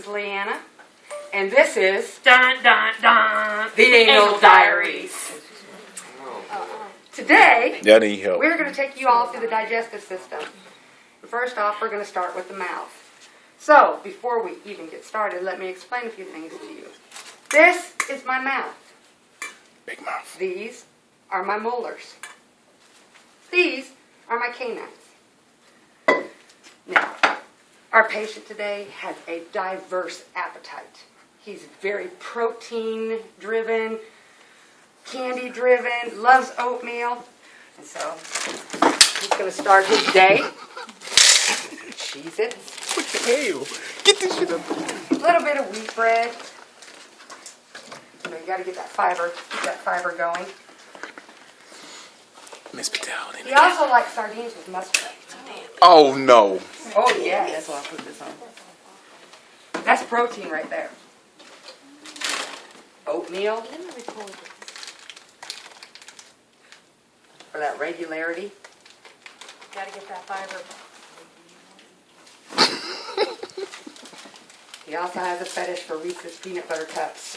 is Leanna, and this is Dun, dun, dun. the Anal Diaries. Today, Y'all need help. we're going to take you all through the digestive system. First off, we're going to start with the mouth. So, before we even get started, let me explain a few things to you. This is my mouth. Big mouth. These are my molars. These are my canines. Now, our patient today has a diverse appetite. He's very protein-driven, candy-driven, loves oatmeal. And so, he's going to start his day. Cheez-Its. What the hell? Get this shit up. A little bit of wheat bread. You know, you got to get that fiber, keep that fiber going. Miss Patel. He also likes sardines with mustard. Oh no. Oh yeah, that's why I put this on. That's protein right there. Oatmeal for that regularity. Gotta get that fiber. He also has a fetish for Reese's peanut butter cups.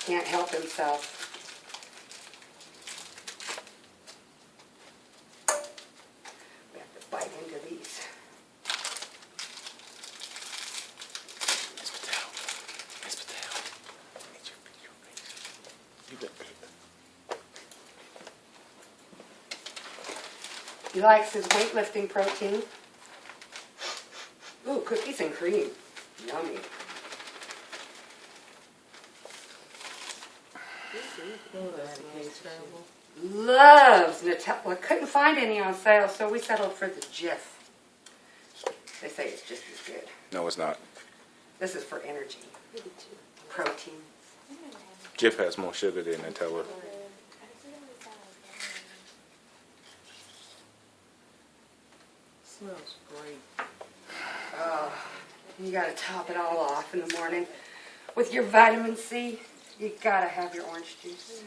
Can't help himself. We have to bite into these. Miss Patel. Miss Patel. You got He likes his weightlifting protein. Ooh, cookies and cream. Yummy. Loves Nutella. Well, couldn't find any on sale, so we settled for the Jif. They say it's just as good. No, it's not. This is for energy. Protein. Jif has more sugar than Nutella. Smells great. Oh, you gotta top it all off in the morning. With your vitamin C, you gotta have your orange juice.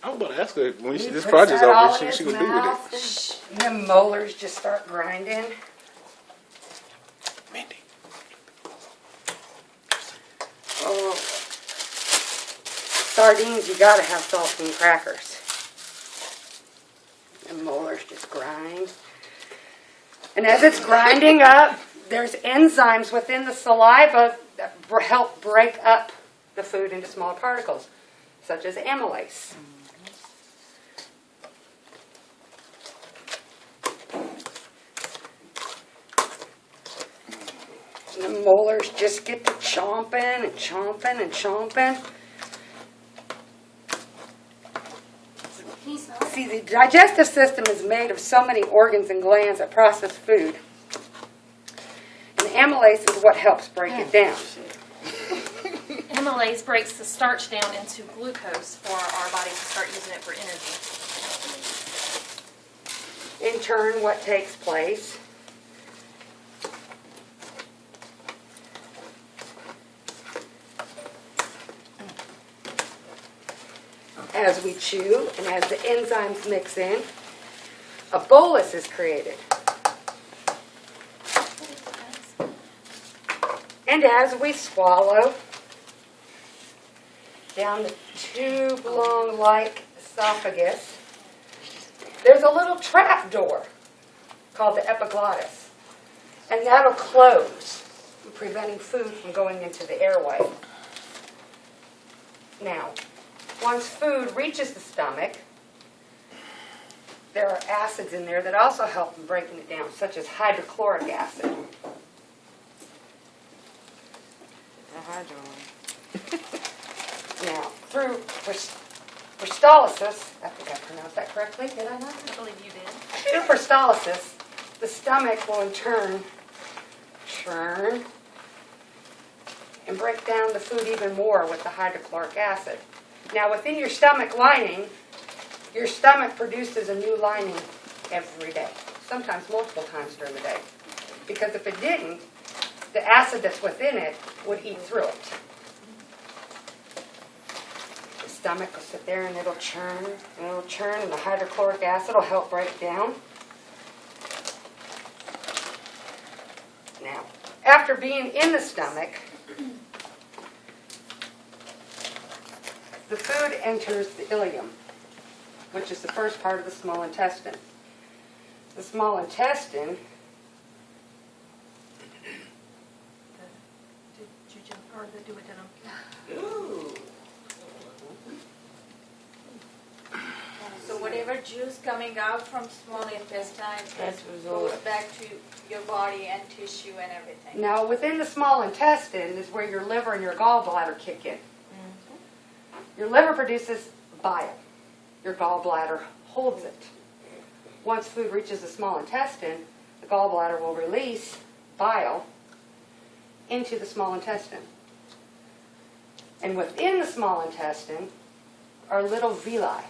I was about to ask her when He this puts project's that all over, in what she his gonna do with mouth, and the molars just start grinding. it. Mindy. Oh, sardines, you gotta have saltine crackers. And molars just grind. And as it's grinding up, there's enzymes within the saliva that help break up the food into smaller particles, such as amylase. And the molars just get to chomping and chomping and chomping. See, the digestive system is made of so many organs and glands that process food. And amylase is what helps break it down. Amylase breaks the starch down into glucose for our body to start using it for energy. In turn, what takes place? As we chew and as the enzymes mix in, a bolus is created. And as we swallow down the tube-long-like esophagus, there's a little trap door called the epiglottis. And that'll close, preventing food from going into the airway. Now, once food reaches the stomach, there are acids in there that also help in breaking it down, such as hydrochloric acid. Now, through peristalsis, I think I pronounced that correctly, did I not? I believe you did. Through peristalsis, the stomach will in turn churn and break down the food even more with the hydrochloric acid. Now, within your stomach lining, your stomach produces a new lining every day, sometimes multiple times during the day. Because if it didn't, the acid that's within it would eat through it. The stomach will sit there and it'll churn, and the hydrochloric acid will help break it down. now. After being in the stomach, the food enters the ileum, which is the first part of the small intestine. The small intestine Or the duodenum. Ooh. So whatever juice coming out from small intestine goes back to your body and tissue and everything. Now, within the small intestine is where your liver and your gallbladder kick in. Your liver produces bile. Your gallbladder holds it. Once food reaches the small intestine, the gallbladder will release bile into the small intestine. And within the small intestine are little villi.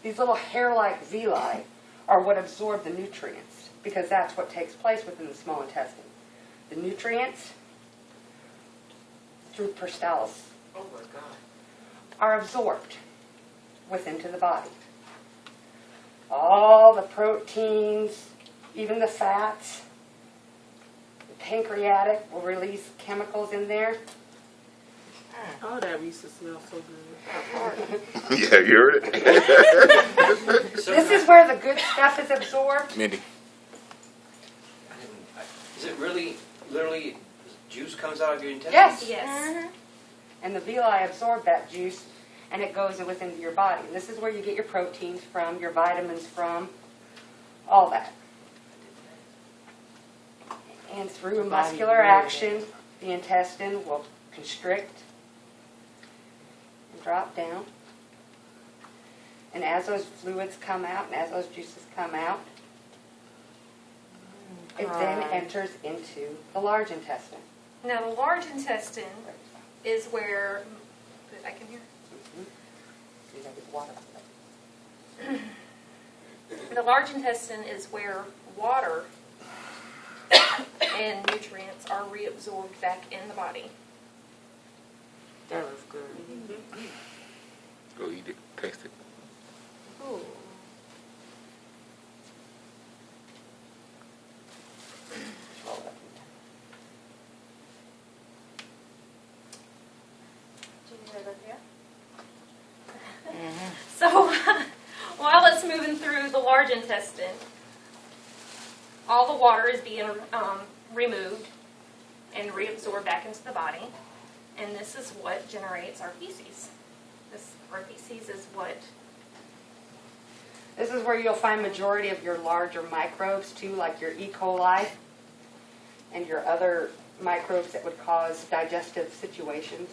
These little hair-like villi are what absorb the nutrients, because that's what takes place within the small intestine. The nutrients, through peristalsis, Oh my God. are absorbed into the body. All the proteins, even the fats, the pancreatic will release chemicals in there. Oh, that used to smell so good. Yeah, you heard it? This is where the good stuff is absorbed. Mindy. Is it really, literally, juice comes out of your intestines? Yes. Yes. And the villi absorb that juice, and it goes within your body. And this is where you get your proteins from, your vitamins from, all that. And through muscular action, the intestine will constrict and drop down. And as those fluids come out, and as those juices come out, it then enters into the large intestine. Now, the large intestine is where, put it back in here. See, that is water. The large intestine is where water and nutrients are reabsorbed back in the body. That was good. Go eat it. Taste it. Ooh. Did you hear that here? So, while it's moving through the large intestine, all the water is being removed and reabsorbed back into the body. And this is what generates our feces. Our feces is what... This is where you'll find majority of your larger microbes too, like your E. coli and your other microbes that would cause digestive situations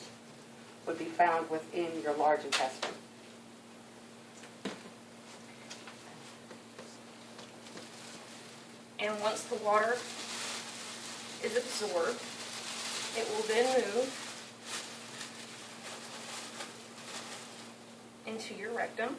would be found within your large intestine. And once the water is absorbed, it will then move into your rectum.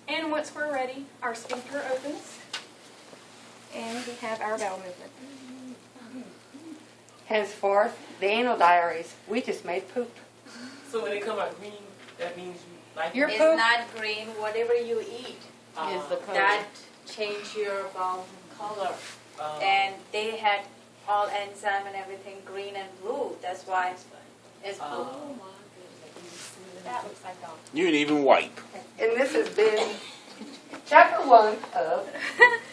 And once we're ready, our sphincter opens, and we have our bowel movement. Henceforth, the anal diaries, we just made poop. So when they come out green, that means you like Your it? It's poop? not green. Whatever you eat, Is the color. that change your bowel color. Um, And they had all enzyme and everything green and blue. That's why it's blue. Oh, That looks like dog. You ain't even wipe. And this has been chapter 1 of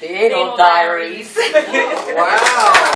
the Anal Anal Diaries. Wow.